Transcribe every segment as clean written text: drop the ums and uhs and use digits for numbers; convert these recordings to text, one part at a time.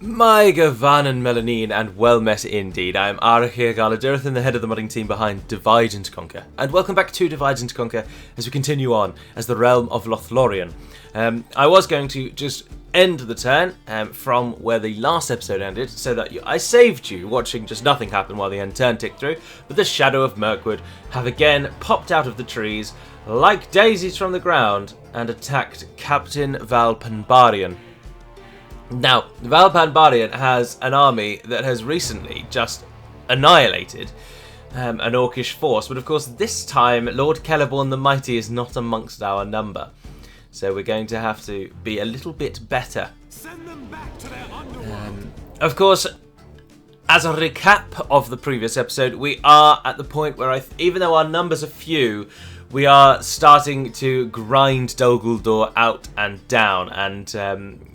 My Gavan and Melanine, and well met indeed. I am Arachir Galadurathan, the head of the modding team behind Divide and Conquer. And welcome back to Divide and Conquer as we continue on as the realm of Lothlórien. I was going to just end the turn from where the last episode ended, so that I saved you watching just nothing happen while the end turn ticked through, but the shadow of Mirkwood have again popped out of the trees like daisies from the ground and attacked Captain Valpanbarian. Now, Valpanbarian has an army that has recently just annihilated an orcish force, but of course this time Lord Celeborn the Mighty is not amongst our number. So we're going to have to be a little bit better. Send them back to their underworld. Of course, as a recap of the previous episode, we are at the point where even though our numbers are few, we are starting to grind Dol Guldur out and down, and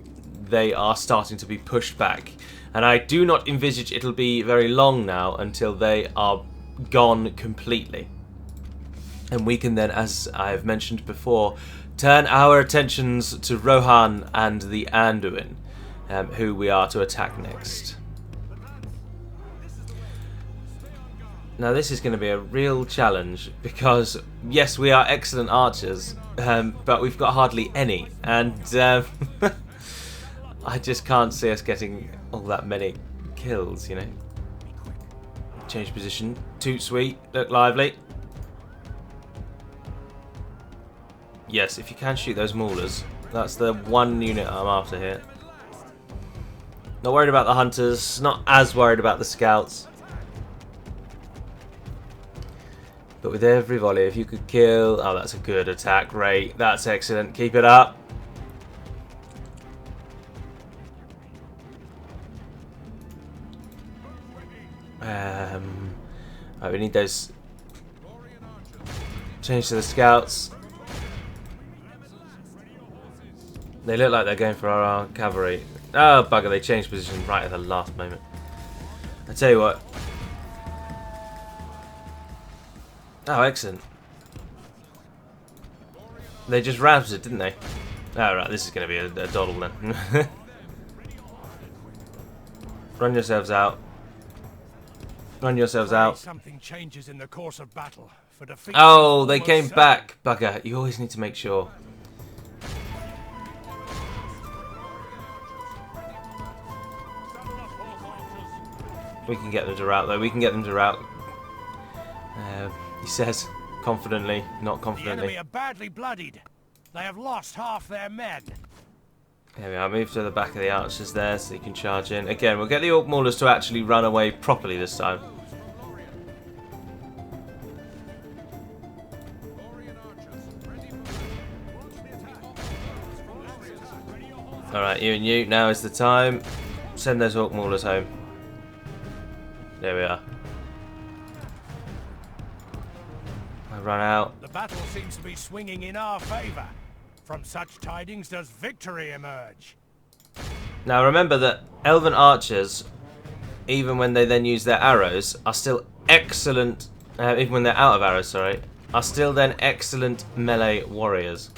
they are starting to be pushed back. And I do not envisage it'll be very long now until they are gone completely. And we can then, as I've mentioned before, turn our attentions to Rohan and the Anduin, who we are to attack next. Now this is going to be a real challenge because, yes, we are excellent archers, but we've got hardly any, and I just can't see us getting all that many kills, you know. Change position, toot sweet, look lively. Yes, if you can shoot those maulers, that's the one unit I'm after here. Not worried about the hunters, not as worried about the scouts. But with every volley, if you could kill... Oh, that's a good attack rate. That's excellent. Keep it up. Right, we need those. Change to the scouts. They look like they're going for our cavalry. Oh, bugger, they changed position right at the last moment. I tell you what. Oh, excellent. They just roused it, didn't they? Oh, right, this is going to be a doddle then. Run yourselves out. Run yourselves out. Something changes in the course of battle. For defeat Oh, they came back. Bugger, you always need to make sure. We can get them to rout, though. We can get them to rout. He says confidently, not The confidently. enemy are badly bloodied. They have lost half their men. There we are. Move to the back of the archers there so you can charge in. Again, we'll get the orc maulers to actually run away properly this time. Alright, you and you. Now is the time. Send those orc maulers home. There we are. I run out. The battle seems to be swinging in our favour. From such tidings does victory emerge. Now remember that elven archers, even when they then use their arrows, are still excellent, even when they're out of arrows, sorry, are still then excellent melee warriors.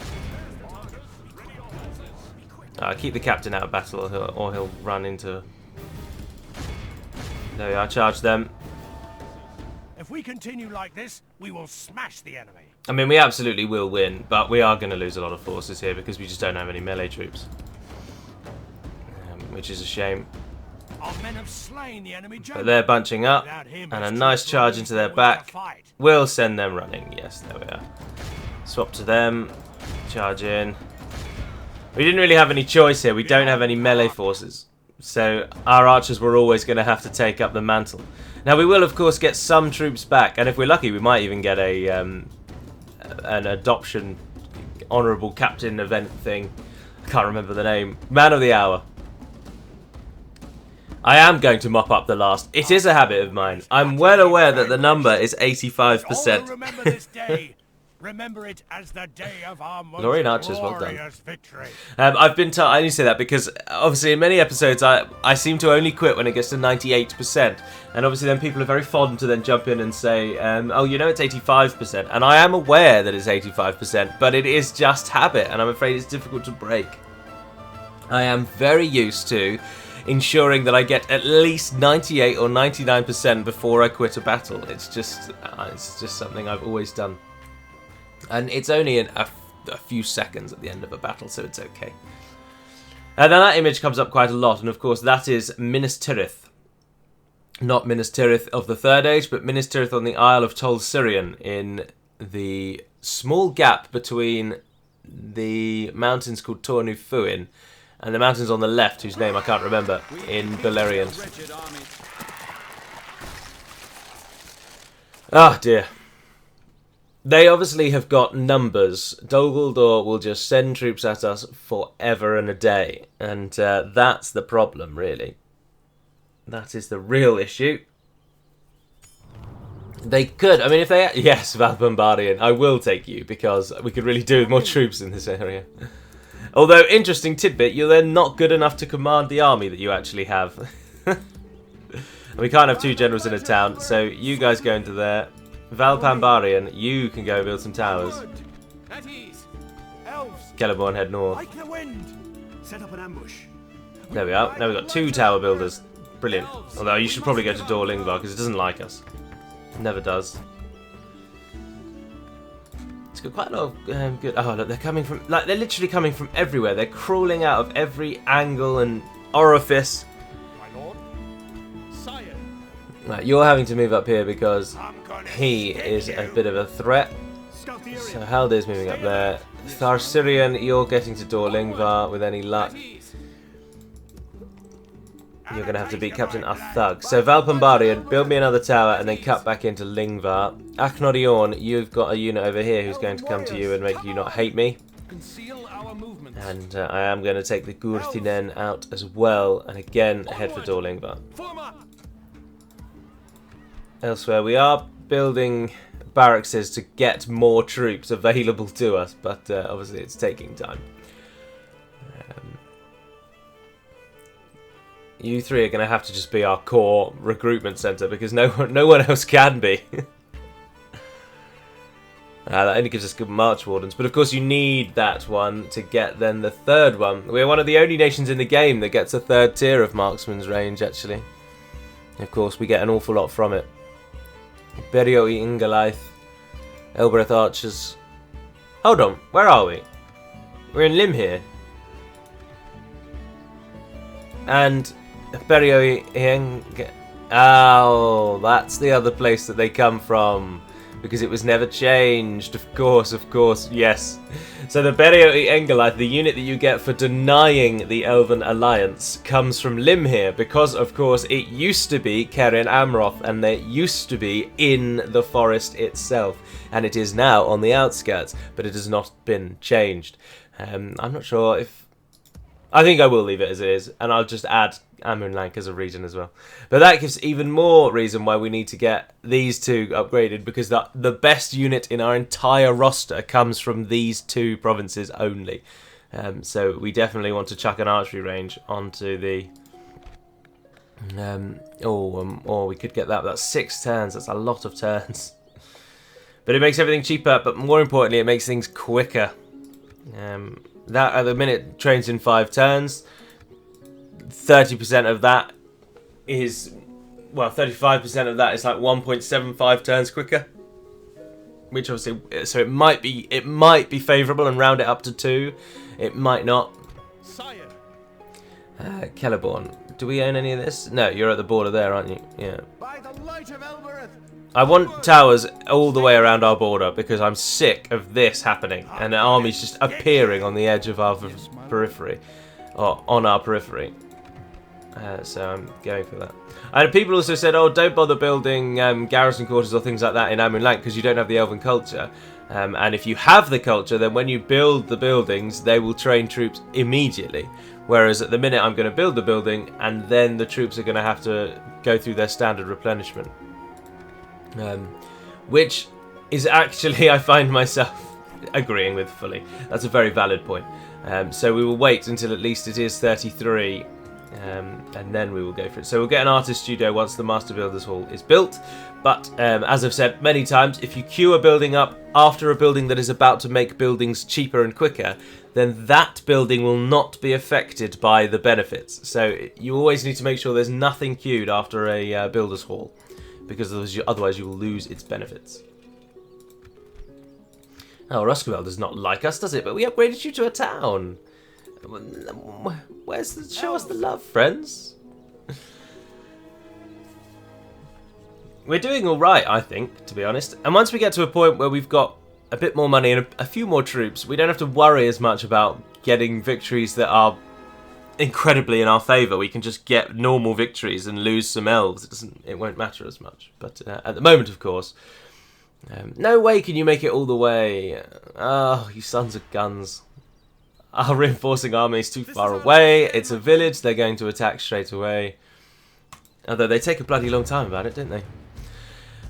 Keep the captain out of battle or he'll run into... There we are, charge them. If we continue like this, we will smash the enemy. I mean, we absolutely will win, but we are going to lose a lot of forces here because we just don't have any melee troops. Which is a shame. Our men have slain the enemy general. But they're bunching up, Without him, and a his nice troops charge will into their lose the will back. to fight. We'll send them running. Yes, there we are. Swap to them. Charge in. We didn't really have any choice here. We don't have any melee forces. So our archers were always going to have to take up the mantle. Now we will, of course, get some troops back. And if we're lucky, we might even get a an adoption honourable captain event thing. I can't remember the name. Man of the hour. I am going to mop up the last. It is a habit of mine. I'm well aware that the number is 85%. Remember this day. Remember it as the day of our most Lothlórien archers, well done. glorious victory. I've been told. I only say that because obviously in many episodes I seem to only quit when it gets to 98%, and obviously then people are very fond to then jump in and say, oh, you know, it's 85%, and I am aware that it's 85%, but it is just habit, and I'm afraid it's difficult to break. I am very used to ensuring that I get at least 98 or 99% before I quit a battle. It's just something I've always done. And it's only a few seconds at the end of a battle, so it's okay. And then that image comes up quite a lot, and of course that is Minas Tirith. Not Minas Tirith of the Third Age, but Minas Tirith on the Isle of Lothlórien, in the small gap between the mountains called Tornu Fuin and the mountains on the left, whose name I can't remember, in Beleriand. Ah, dear. They obviously have got numbers. Dol Guldur will just send troops at us forever and a day, and that's the problem, really. That is the real issue. They could, I mean, if they... Yes, Valbombarian, I will take you, because we could really do with more troops in this area. Although, interesting tidbit, you're then not good enough to command the army that you actually have. And we can't have two generals in a town, so you guys go into there. Valbombarian, you can go and build some towers. Celeborn, head north. There we are. Now we've got 2 tower builders. Brilliant. Although you should probably go to Dorlingvar, because it doesn't like us. Never does. It's got quite a lot of good... Oh, look, they're coming from... Like, they're literally coming from everywhere. They're crawling out of every angle and orifice. My lord. Sire. Right, you're having to move up here because he is a bit of a threat. So Haldir's moving up there. Tharsirian, you're getting to Dorlingvar with any luck. You're going to have to beat Captain Athug. So Valbombarian, build me another tower and then cut back into Lingvar. Akhnorion, you've got a unit over here who's going to come to you and make you not hate me. And I am going to take the Gurthinen out as well. And again, head for Dorlingvar. Elsewhere, we are building barracks to get more troops available to us. But obviously it's taking time. You three are going to have to just be our core recruitment centre because no one else can be. That only gives us good march wardens, but of course you need that one to get then the third one. We're one of the only nations in the game that gets a 3rd tier of marksman's range, actually. Of course, we get an awful lot from it. Berio i Ingalaith, Elbereth archers. Hold on, where are we? We're in Lim here. And oh, that's the other place that they come from, because it was never changed. Of course, yes. So the Berio i Engelaith, the unit that you get for denying the Elven Alliance, comes from Limhir, because of course it used to be Keren Amroth, and they used to be in the forest itself, and it is now on the outskirts, but it has not been changed. I'm not sure if... I think I will leave it as it is, and I'll just add Amon Lank as a region as well. But that gives even more reason why we need to get these 2 upgraded, because the best unit in our entire roster comes from these 2 provinces only. So we definitely want to chuck an archery range onto the... or we could get that. That's 6 turns. That's a lot of turns. But it makes everything cheaper, but more importantly, it makes things quicker. That at the minute trains in 5 turns. 30% of that is, well, 35% of that is like 1.75 turns quicker. Which obviously, so it might be favourable and round it up to 2. It might not. Celeborn, do we own any of this? No, you're at the border there, aren't you? Yeah. By the light of Elbereth. I want towers all the way around our border because I'm sick of this happening and the army's just appearing on the edge of our periphery, or on our periphery. So I'm going for that. And people also said, oh, don't bother building garrison quarters or things like that in Amon Lank because you don't have the elven culture. And if you have the culture, then when you build the buildings, they will train troops immediately. Whereas at the minute, I'm going to build the building and then the troops are going to have to go through their standard replenishment. Which is actually, I find myself agreeing with fully. That's a very valid point. So we will wait until at least it is 33, and then we will go for it. So we'll get an artist studio once the Master Builders Hall is built. But as I've said many times, if you queue a building up after a building that is about to make buildings cheaper and quicker, then that building will not be affected by the benefits. So you always need to make sure there's nothing queued after a builder's hall, because otherwise you will lose its benefits. Oh, Ruskabel does not like us, does it? But we upgraded you to a town. Show us the love, friends. We're doing all right, I think, to be honest. And once we get to a point where we've got a bit more money and a few more troops, we don't have to worry as much about getting victories that are incredibly in our favour. We can just get normal victories and lose some elves. It won't matter as much. But at the moment, of course, no way can you make it all the way. Oh, you sons of guns. Our reinforcing army is too far away. It's a village. They're going to attack straight away. Although they take a bloody long time about it, don't they?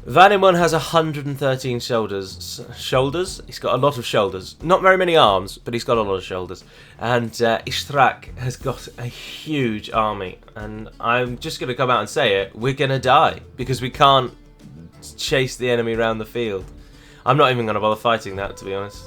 Vanimon has 113 shoulders. Shoulders? He's got a lot of shoulders. Not very many arms, but he's got a lot of shoulders. And Ishtrak has got a huge army. And I'm just going to come out and say it. We're going to die. Because we can't chase the enemy around the field. I'm not even going to bother fighting that, to be honest.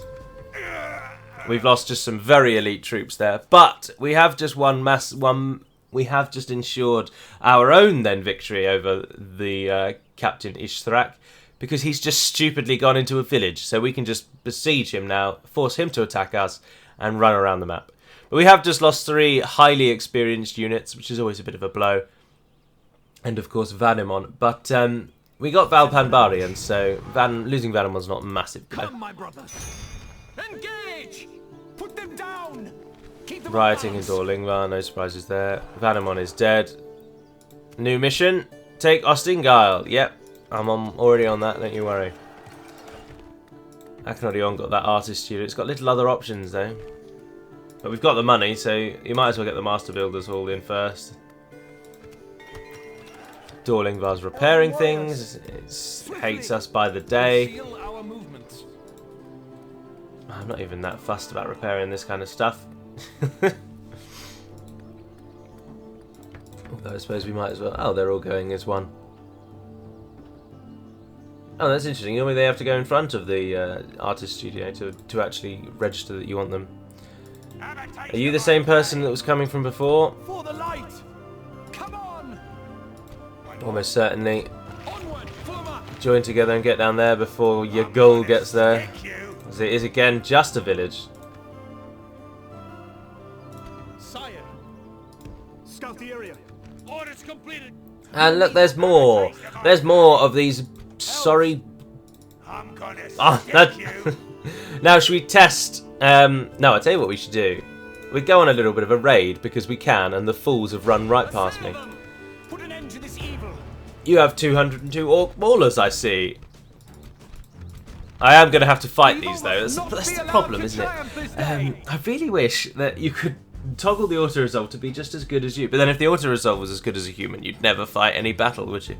We've lost just some very elite troops there. But we have just we have just ensured our own then victory over the Captain Ishtrak, because he's just stupidly gone into a village, so we can just besiege him now, force him to attack us, and run around the map. But we have just lost 3 highly experienced units, which is always a bit of a blow, and of course Vanimon. But we got Valpanbarian, so losing Vanimon's not a massive blow. Come, my brothers. Engage! Put them down! Keep them Rioting in Dorlingvar, no surprises there. Vanimon is dead. New mission. Take Ostingile. Yep, I'm already on that, don't you worry. Aknodion got that artist studio. It's got little other options though. But we've got the money, so you might as well get the Master Builders Hall in first. Dorlingvar's repairing things. It hates us by the day. I'm not even that fussed about repairing this kind of stuff. Although I suppose we might as well. Oh, they're all going as one. Oh, that's interesting. Normally they have to go in front of the artist studio to actually register that you want them. Are you the same person that was coming from before? For the light. Come on. Almost certainly. Join together and get down there before your goal gets there. As it is again just a village. Sire. Scout the area. Orders completed. And look, there's more. There's more of these sorry. I'm gonna that... Now, should we test? No, I'll tell you what we should do. We go on a little bit of a raid because we can, and the fools have run right past me. Put an end to this evil. You have 202 orc maulers, I see. I am going to have to fight these though. That's the problem, isn't it? I really wish that you could toggle the auto-resolve to be just as good as you. But then if the auto-resolve was as good as a human, you'd never fight any battle, would you?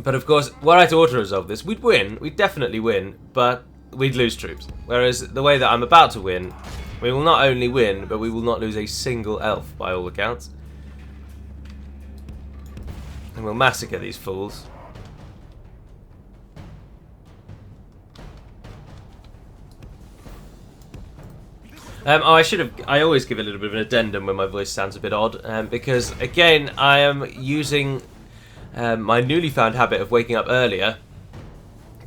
But of course, were I to auto-resolve this, we'd win. We'd definitely win, but we'd lose troops. Whereas the way that I'm about to win, we will not only win, but we will not lose a single elf by all accounts. And we'll massacre these fools. I always give a little bit of an addendum when my voice sounds a bit odd, because again, I am using my newly found habit of waking up earlier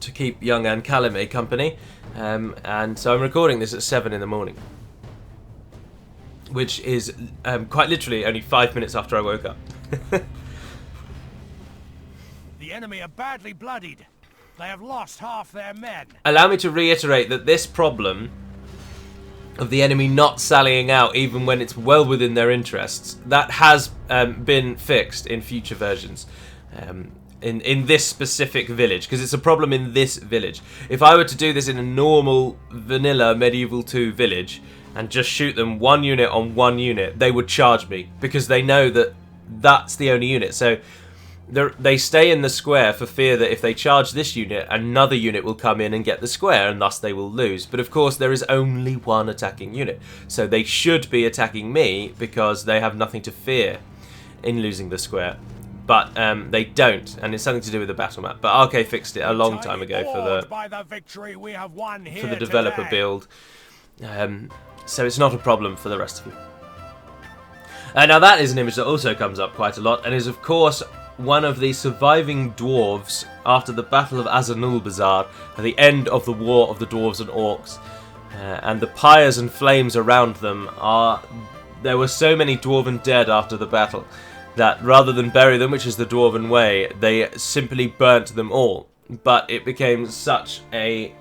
to keep young Anne Calame company, and so I'm recording this at 7 in the morning, which is quite literally only 5 minutes after I woke up. The enemy are badly bloodied. They have lost half their men. Allow me to reiterate that this problem of the enemy not sallying out even when it's well within their interests, that has been fixed in future versions. In this specific village, because it's a problem in this village. If I were to do this in a normal vanilla Medieval 2 village and just shoot them one unit on one unit, they would charge me because they know that that's the only unit. So they stay in the square for fear that if they charge this unit, another unit will come in and get the square, and thus they will lose. But of course there is only one attacking unit, so they should be attacking me because they have nothing to fear in losing the square. but they don't, and it's something to do with the battle map. But RK fixed it a long time ago for the developer build, so it's not a problem for the rest of you. Now that is an image that also comes up quite a lot, and is of course one of the surviving dwarves after the Battle of Azanulbazar at the end of the War of the Dwarves and Orcs. And the pyres and flames around them are... There were so many dwarven dead after the battle that rather than bury them, which is the dwarven way, they simply burnt them all. But it became such their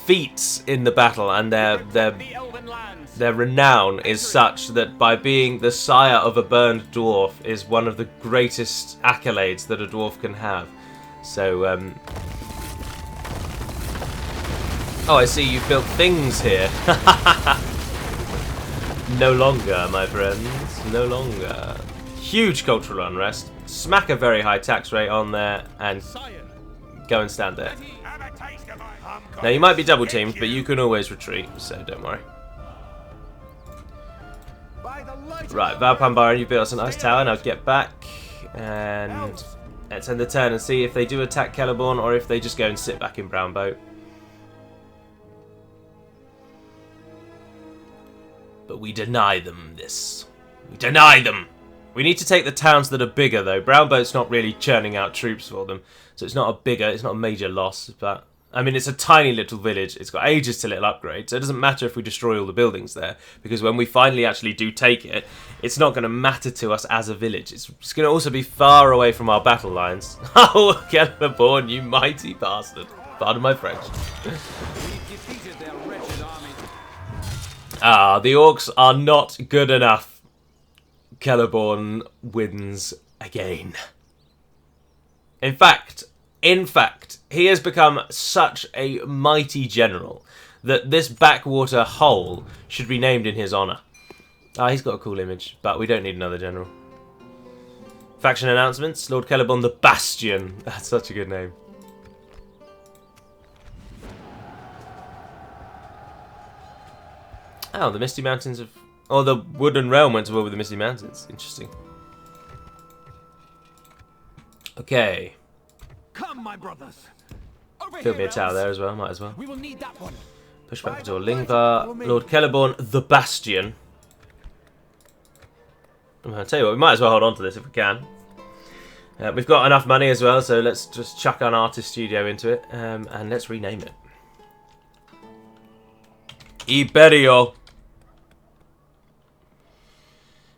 feats in the battle and their renown is such that by being the sire of a burned dwarf is one of the greatest accolades that a dwarf can have. So, oh, I see you've built things here. No longer, my friends. No longer. Huge cultural unrest. Smack a very high tax rate on there and go and stand there. Now, you might be double teamed, but you can always retreat, so don't worry. Right, Valpan Baron, you built us a nice tower. Now get back and let's end the turn and see if they do attack Celeborn or if they just go and sit back in Brown Boat. But we deny them this. We deny them! We need to take the towns that are bigger, though. Brown Boat's not really churning out troops for them, so it's not a major loss, but... I mean, it's a tiny little village. It's got ages till it'll upgrade, so it doesn't matter if we destroy all the buildings there, because when we finally actually do take it, it's not going to matter to us as a village. It's going to also be far away from our battle lines. Oh, Celeborn, you mighty bastard. Pardon my French. Ah, the orcs are not good enough. Celeborn wins again. In fact, he has become such a mighty general that this backwater hole should be named in his honour. Ah, he's got a cool image, but we don't need another general. Faction announcements. Lord Celeborn the Bastion. That's such a good name. Oh, the Misty Mountains of... Oh, the Wooden Realm went to war with the Misty Mountains. Interesting. Okay. Come, my brothers. Build me a tower there as well, might as well. We will need that one. Push back to Lingvar. Lord Celeborn the Bastion. I'll tell you what, we might as well hold on to this if we can. We've got enough money as well, so let's just chuck an artist studio into it, and let's rename it. Iberio.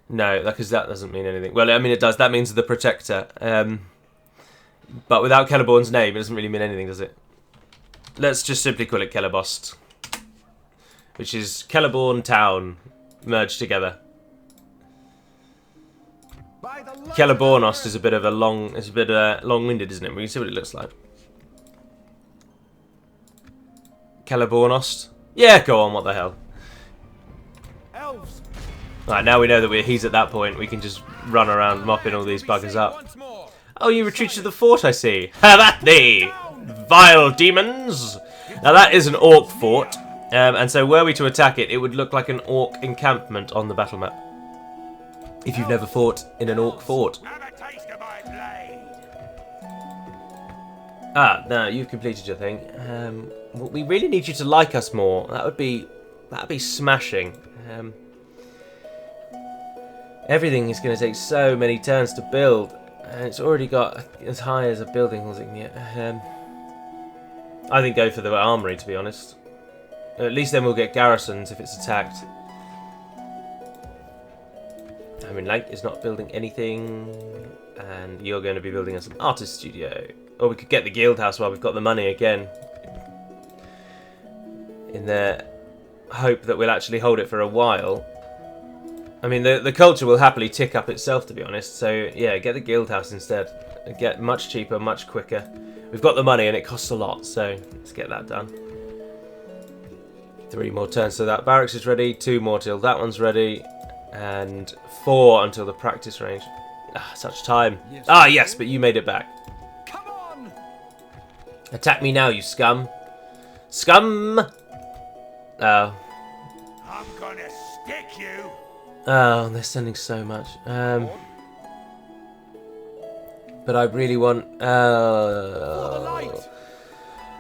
No, because that doesn't mean anything. Well, I mean it does. That means the Protector. But without Celeborn's name, it doesn't really mean anything, does it? Let's just simply call it Celebornost, which is Celeborn Town merged together. Celebornost is a bit of a long-winded, isn't it? We can see what it looks like. Celebornost. Yeah, go on. What the hell? Right, now we know that he's at that point. We can just run around mopping all these buggers up. Oh, you retreat to the fort, I see. Have at thee, vile demons! Now that is an orc fort, and so were we to attack it, it would look like an orc encampment on the battle map. If you've never fought in an orc fort. Ah, no, you've completed your thing. We really need you to like us more. That'd be smashing. Everything is going to take so many turns to build. And it's already got as high as a building as it can get. I think go for the armory, to be honest. At least then we'll get garrisons if it's attacked. I mean, Lank is not building anything, and you're going to be building us an artist studio. Or we could get the guild house while we've got the money again, in the hope that we'll actually hold it for a while. I mean, the culture will happily tick up itself, to be honest. So, yeah, get the guild house instead. Get much cheaper, much quicker. We've got the money and it costs a lot, so let's get that done. 3 more turns so that barracks is ready. 2 more till that one's ready. And 4 until the practice range. Ah, such time. Yes. Ah, yes, but you made it back. Come on! Attack me now, you scum. Scum! Oh. I'm gonna stick you Oh, they're sending so much. But I really want...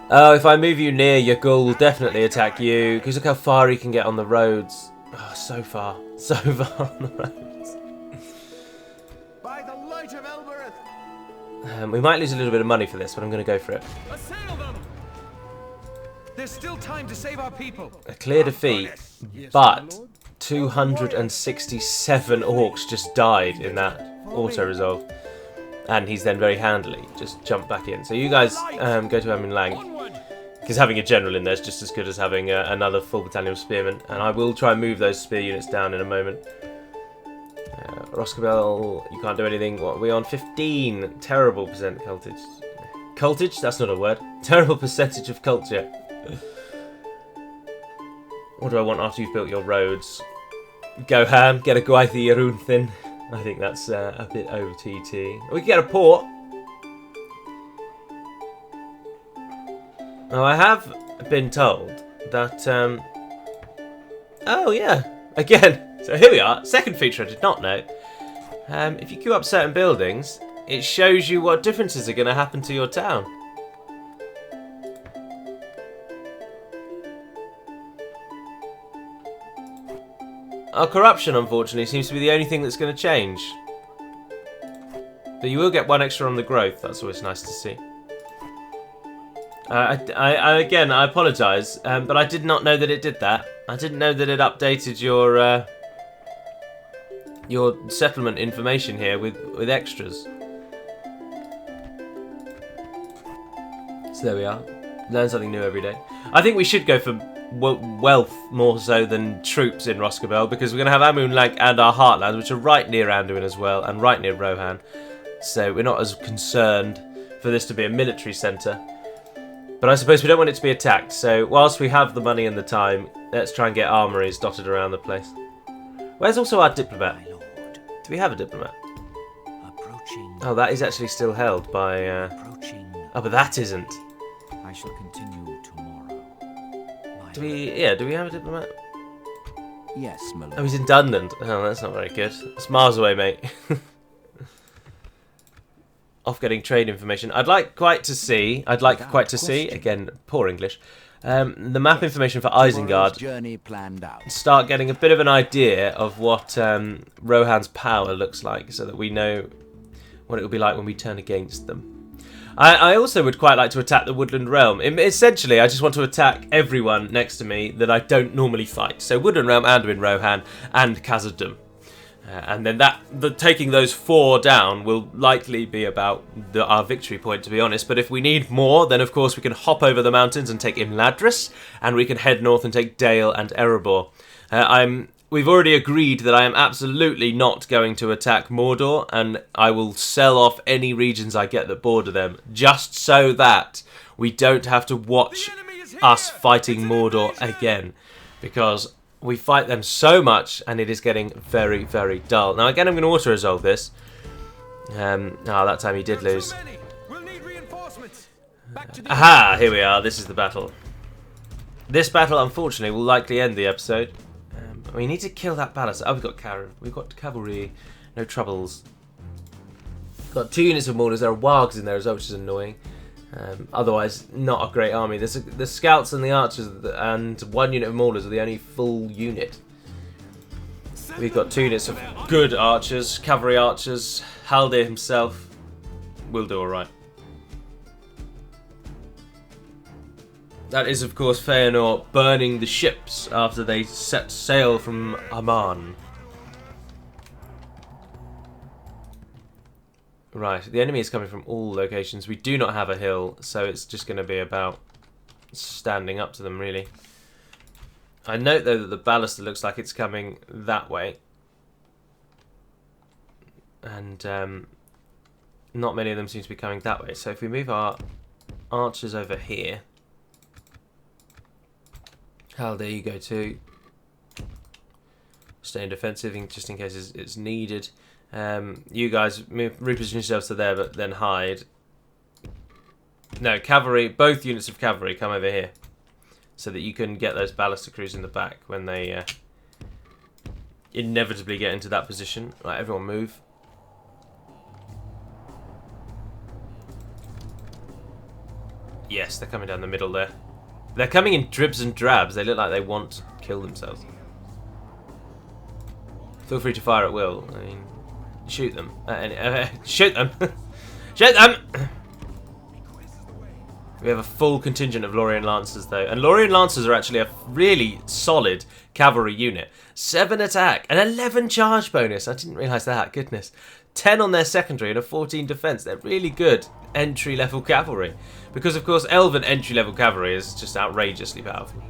Oh, if I move you near, your ghoul will definitely attack you. Because look how far he can get on the roads. Oh, so far. So far on the roads. By the light of Elbereth. We might lose a little bit of money for this, but I'm going to go for it. Assail them. There's still time to save our people. A clear defeat, but 267 orcs just died in that auto-resolve. And he's then very handily just jumped back in. So you guys go to Amon Lang. Because having a general in there is just as good as having another full battalion of spearmen. And I will try and move those spear units down in a moment. Roscabel, you can't do anything. What are we on? 15. Terrible percent cultage. Cultage? That's not a word. Terrible percentage of culture. What do I want after you've built your roads? Go ham, get a Gwaith Runthin. I think that's a bit OTT. We can get a port. Now, I have been told that... Oh, yeah. Again. So here we are. Second feature I did not know. If you queue up certain buildings, it shows you what differences are going to happen to your town. Our corruption, unfortunately, seems to be the only thing that's going to change. But you will get 1 extra on the growth. That's always nice to see. Again, I apologise, but I did not know that it did that. I didn't know that it updated your settlement information here with extras. So there we are. Learn something new every day. I think we should go for wealth more so than troops in Roscabel, because we're going to have Amon Lang and our Heartlands, which are right near Anduin as well, and right near Rohan. So we're not as concerned for this to be a military centre. But I suppose we don't want it to be attacked, so whilst we have the money and the time, let's try and get armories dotted around the place. Where's also our diplomat? My lord. Do we have a diplomat? Approaching. Oh, that is actually still held by... Approaching. Oh, but that isn't. I shall continue tomorrow. Do we have a diplomat? Yes, my lord. Oh, he's in Dunland. Oh, that's not very good. It's miles away, mate. Off getting trade information. I'd like quite to see, again, poor English, the map information for Isengard. Journey planned out. Start getting a bit of an idea of what Rohan's power looks like, so that we know what it will be like when we turn against them. I also would quite like to attack the Woodland Realm. Essentially, I just want to attack everyone next to me that I don't normally fight. So Woodland Realm, Anduin, Rohan, and Khazad-dum. And then taking those 4 down will likely be about our victory point, to be honest. But if we need more, then of course we can hop over the mountains and take Imladris, and we can head north and take Dale and Erebor. We've already agreed that I am absolutely not going to attack Mordor, and I will sell off any regions I get that border them, just so that we don't have to watch us fighting Mordor again, because we fight them so much, and it is getting very, very dull. Now, again, I'm going to auto-resolve this. That time he did lose. Aha! Here we are. This is the battle. This battle, unfortunately, will likely end the episode. We need to kill that ballast. Oh, we've got cavalry. No troubles. Got 2 units of Mordors. There are wargs in there as well, which is annoying. Otherwise, not a great army. The scouts and the archers and 1 unit of Mordors are the only full unit. We've got 2 units of good archers, cavalry archers. Haldir himself will do alright. That is, of course, Feanor burning the ships after they set sail from Amon. Right, the enemy is coming from all locations. We do not have a hill, so it's just going to be about standing up to them, really. I note, though, that the ballista looks like it's coming that way. And not many of them seem to be coming that way. So if we move our archers over here... Haldir, you go too. Staying defensive, just in case it's needed. You guys reposition yourselves to there, but then hide. No, cavalry, both units of cavalry come over here, so that you can get those ballista crews in the back when they inevitably get into that position. Right, everyone move. Yes, they're coming down the middle there. They're coming in dribs and drabs. They look like they want to kill themselves. Feel free to fire at will. I mean, shoot them. Shoot them! Shoot them! We have a full contingent of Lothlórien Lancers, though. And Lothlórien Lancers are actually a really solid cavalry unit. 7 attack, an 11 charge bonus. I didn't realise that, goodness. 10 on their secondary and a 14 defence. They're really good entry-level cavalry. Because, of course, elven entry-level cavalry is just outrageously powerful.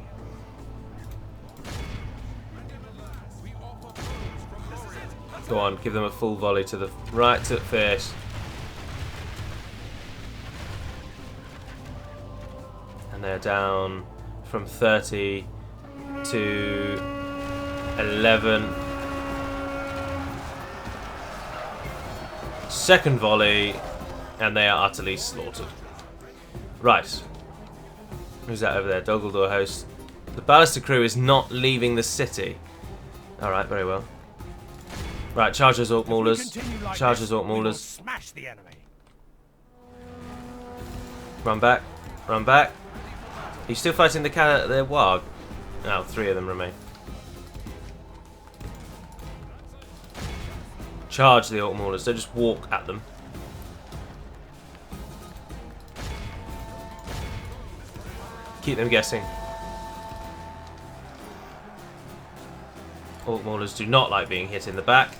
Go on, give them a full volley to the right to face. And they're down from 30 to 11. Second volley, and they are utterly slaughtered. Right. Who's that over there? Dumbledore host. The Ballista crew is not leaving the city. Alright, very well. Right, charge those Orc Maulers. Charge those Orc Maulers. Smash the enemy. Run back. Run back. Are you still fighting the Warg? No, 3 of them remain. Charge the Orc Maulers. Don't just walk at them. Keep them guessing. Orc Maulers do not like being hit in the back.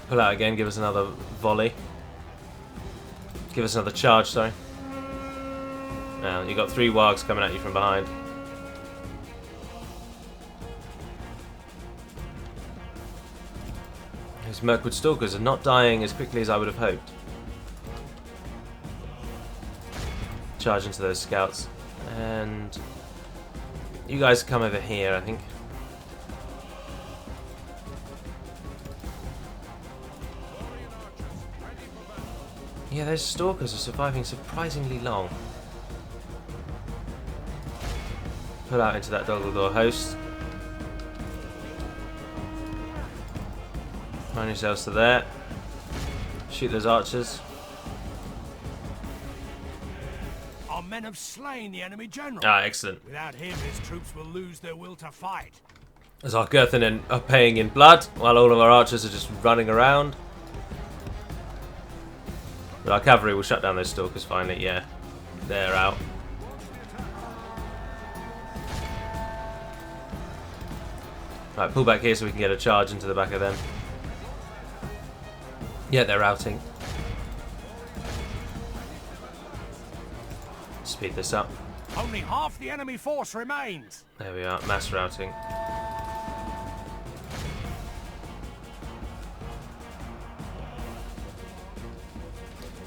Pull out again. Give us another volley. Give us another charge, sorry. Now, you've got 3 wargs coming at you from behind. These Mirkwood Stalkers are not dying as quickly as I would have hoped. Charge into those scouts. And you guys come over here, I think. Yeah, those Stalkers are surviving surprisingly long. Put out into that Dumbledore host. Find yourselves to there. Shoot those archers. Our men have slain the enemy general. Ah, excellent. Without him, his troops will lose their will to fight. As our Girthanen are paying in blood, while all of our archers are just running around. But our cavalry will shut down those Stalkers finally, yeah. They're out. Right, pull back here so we can get a charge into the back of them. Yeah, they're routing. Speed this up. Only half the enemy force remains. There we are, mass routing.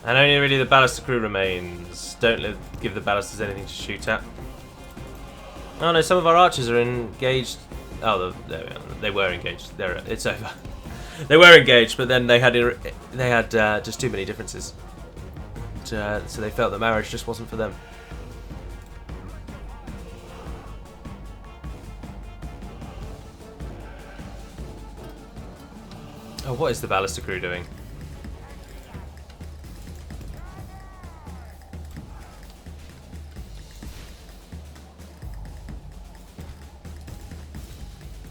And only really the Ballista crew remains. Don't give the Ballistas anything to shoot at. Oh no, some of our archers are engaged. Oh, there we are. They were engaged. It's over. They were engaged, but then they had just too many differences. So they felt that marriage just wasn't for them. Oh, what is the Ballista crew doing?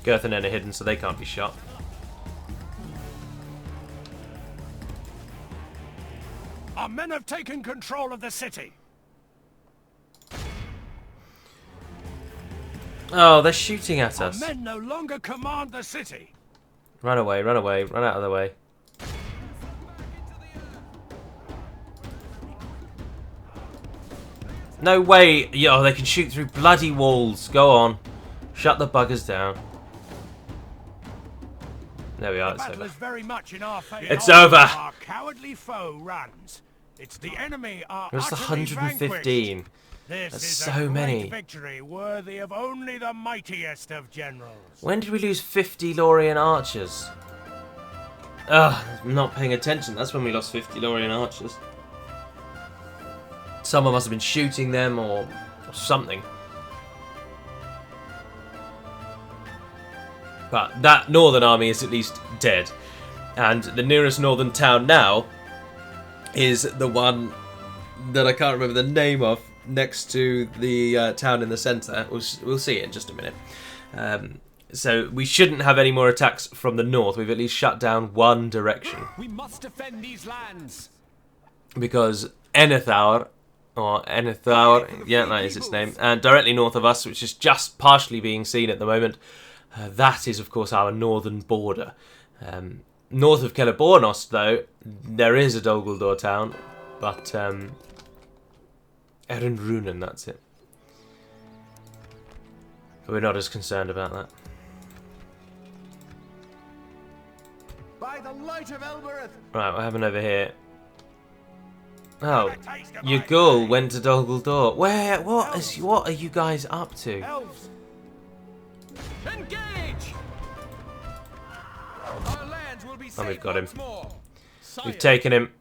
Girthanen are hidden, so they can't be shot. Our men have taken control of the city. Oh, they're shooting at Our us. men no longer command the city. Run away, run away, run out of the way. No way! Yo, they can shoot through bloody walls. Go on. Shut the buggers down. There we are, The it's battle over. is very much in our favor. It's over! Our cowardly foe runs. It's the enemy are It was the utterly 115. vanquished. This That's is so a great many. victory worthy of only the mightiest of generals. When did we lose 50 Lothlórien archers? Ugh, I'm not paying attention. That's when we lost 50 Lothlórien archers. Someone must have been shooting them or something. But that northern army is at least dead. And the nearest northern town now is the one that I can't remember the name of, next to the town in the centre. We'll see it in just a minute. So we shouldn't have any more attacks from the north. We've at least shut down one direction. We must defend these lands. Because Enethaur, yeah, that is its name, and directly north of us, which is just partially being seen at the moment, that is, of course, our northern border. North of Celebornost, though, there is a Dol Guldur town, but Erinrunen, that's it. We're not as concerned about that. By the light of Elbereth. Right, what happened over here? Oh, Yagul went to Dol Guldur. Where? What are you guys up to? Elves! Engage! Our lands will be Oh, we've got him. once more. We've taken him.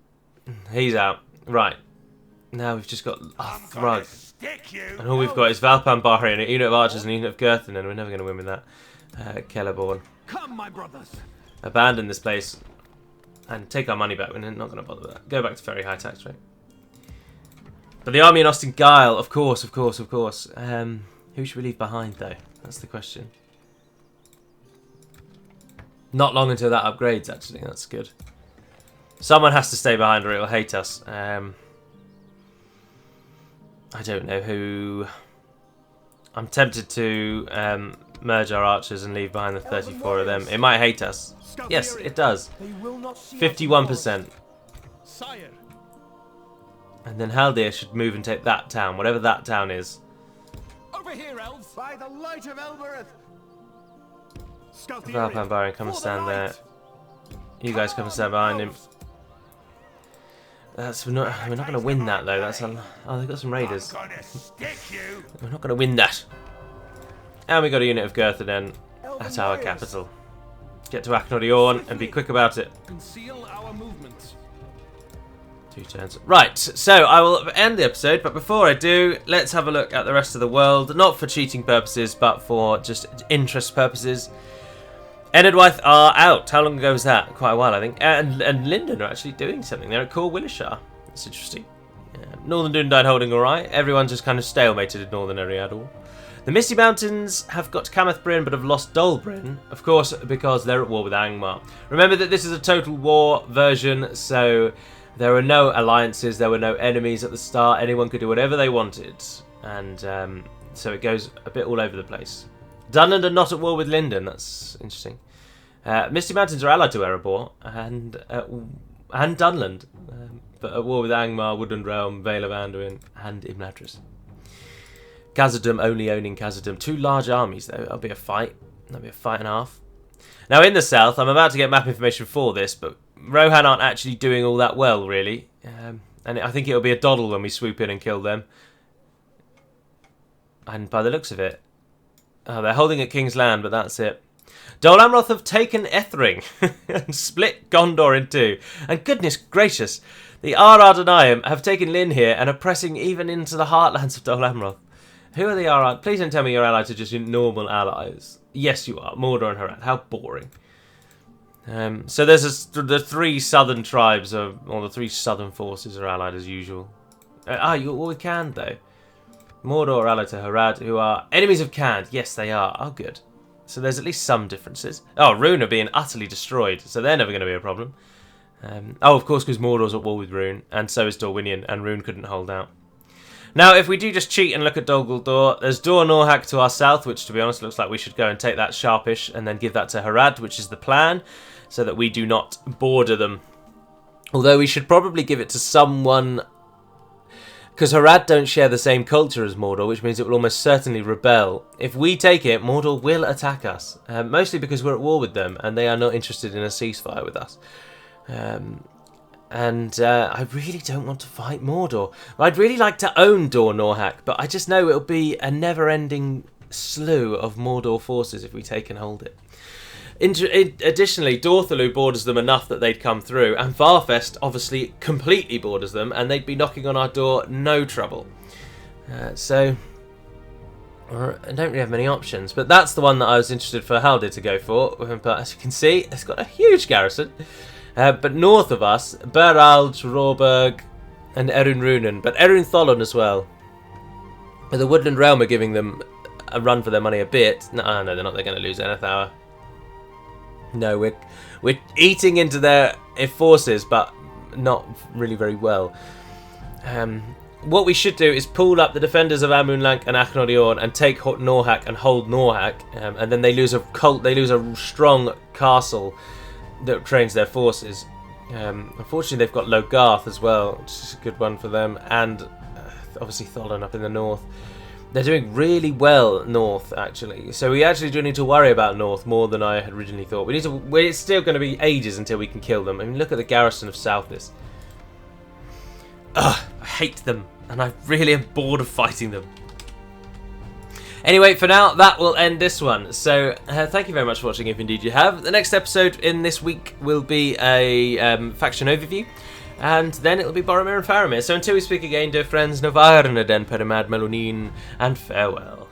He's out. Right. Now we've just got a Thrug. And all we've got is Valpan Bahri and a unit of archers and a unit of Girthen, and we're never going to win with that. Celeborn. Come, my brothers. Abandon this place and take our money back. We're not going to bother with that. Go back to very high tax rate. But the army in Austin Guile, of course. Who should we leave behind, though? That's the question. Not long until that upgrades, actually. That's good. Someone has to stay behind or it will hate us. I don't know who. I'm tempted to merge our archers and leave behind the 34 of them. It might hate us. Yes, it does. 51%. And then Haldir should move and take that town, whatever that town is. Over here, elves. By the light of Elbereth. Valpan Baron, come and stand there. You guys come and stand behind him. We're not going to win that though. Oh, they've got some raiders. We're not going to win that. And we got a unit of Girthen then at our capital. Get to Aknodiorn and be quick about it. Conceal our movements. 2 turns. Right, so I will end the episode, but before I do, let's have a look at the rest of the world. Not for cheating purposes, but for just interest purposes. Enedwyth are out. How long ago was that? Quite a while, I think. And Linden are actually doing something. They're at Cor Willishar. That's interesting. Northern Dundine holding alright. Everyone's just kind of stalemated in Northern Eriador. The Misty Mountains have got Cameth Bryn, but have lost Dol Bryn. Of course, because they're at war with Angmar. Remember that this is a total war version, so there were no alliances, there were no enemies at the start. Anyone could do whatever they wanted. And so it goes a bit all over the place. Dunland are not at war with Linden. That's interesting. Misty Mountains are allied to Erebor and Dunland, but at war with Angmar, Woodland Realm, Vale of Anduin, and Imladris. Khazad-dum only owning Khazad-dum. 2 large armies, though. That'll be a fight. That'll be a fight and a half. Now, in the south, I'm about to get map information for this, but Rohan aren't actually doing all that well, really. And I think it'll be a doddle when we swoop in and kill them. And by the looks of it, oh, they're holding at King's Land, but that's it. Dol Amroth have taken Ethring and split Gondor in 2. And goodness gracious, the Ardanaim have taken Lynn here and are pressing even into the heartlands of Dol Amroth. Who are the Arad? Please don't tell me your allies are just your normal allies. Yes, you are. Mordor and Harad. How boring. So there's the 3 southern tribes, or the 3 southern forces are allied as usual. You're all with Khand, though. Mordor are allied to Harad, who are enemies of Khand. Yes, they are. Oh, good. So there's at least some differences. Oh, Rune are being utterly destroyed, so they're never going to be a problem. Of course, because Mordor's at war with Rune, and so is Dorwinion, and Rune couldn't hold out. Now, if we do just cheat and look at Dol Guldur, there's Dor Norhak to our south, which, to be honest, looks like we should go and take that sharpish and then give that to Harad, which is the plan, so that we do not border them. Although we should probably give it to someone, because Harad don't share the same culture as Mordor, which means it will almost certainly rebel. If we take it, Mordor will attack us, mostly because we're at war with them, and they are not interested in a ceasefire with us. I really don't want to fight Mordor. I'd really like to own Dor Norhak, but I just know it'll be a never-ending slew of Mordor forces if we take and hold it. Additionally, Dorthalu borders them enough that they'd come through, and Varfest obviously completely borders them, and they'd be knocking on our door no trouble. So I don't really have many options, but that's the one that I was interested for Haldir to go for. But as you can see, it's got a huge garrison. But north of us, Berald, Råberg, and Erunrunen, but Erun as well. But the Woodland Realm are giving them a run for their money a bit. No, they're not. They're going to lose Enethauer. No, we're eating into their forces, but not really very well. What we should do is pull up the defenders of Amunlank and Achnodiorn and take Norhak and hold Norhak, and then they lose a strong castle that trains their forces. Unfortunately, they've got Logarth as well, which is a good one for them, and obviously Tholon up in the north. They're doing really well north, actually. So we actually do need to worry about north more than I had originally thought. It's still going to be ages until we can kill them. I mean, look at the garrison of Southis. Ugh, I hate them, and I really am bored of fighting them. Anyway, for now, that will end this one. So, thank you very much for watching, if indeed you have. The next episode in this week will be a faction overview, and then it'll be Boromir and Faramir. So until we speak again, dear friends, Navarre den Perimad Melonin, and farewell.